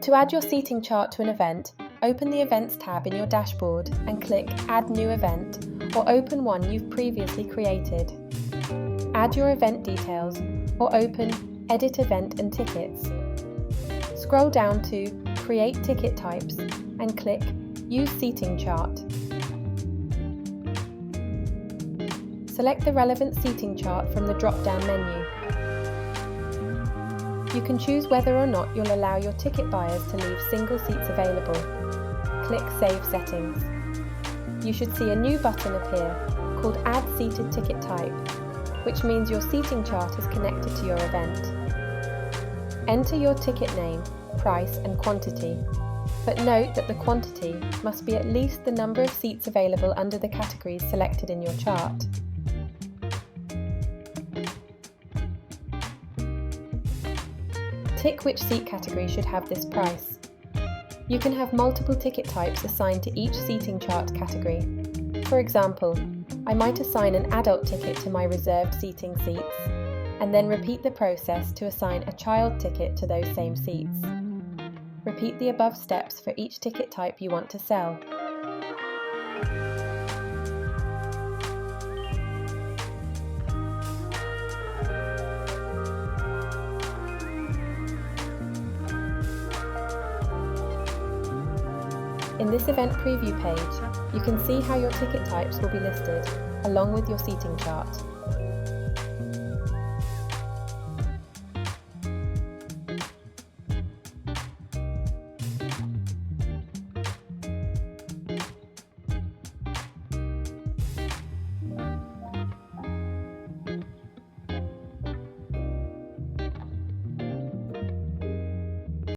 To add your seating chart to an event, open the Events tab in your dashboard and click Add New Event, or open one you've previously created. Add your event details, or open Edit Event and Tickets. Scroll down to Create Ticket Types and click Use Seating Chart. Select the relevant seating chart from the drop-down menu. You can choose whether or not you'll allow your ticket buyers to leave single seats available. Click Save Settings. You should see a new button appear called Add Seated Ticket Type, which means your seating chart is connected to your event. Enter your ticket name, price and quantity, but note that the quantity must be at least the number of seats available under the categories selected in your chart. Tick which seat category should have this price. You can have multiple ticket types assigned to each seating chart category. For example, I might assign an adult ticket to my reserved seating seats, and then repeat the process to assign a child ticket to those same seats. Repeat the above steps for each ticket type you want to sell. In this event preview page, you can see how your ticket types will be listed, along with your seating chart.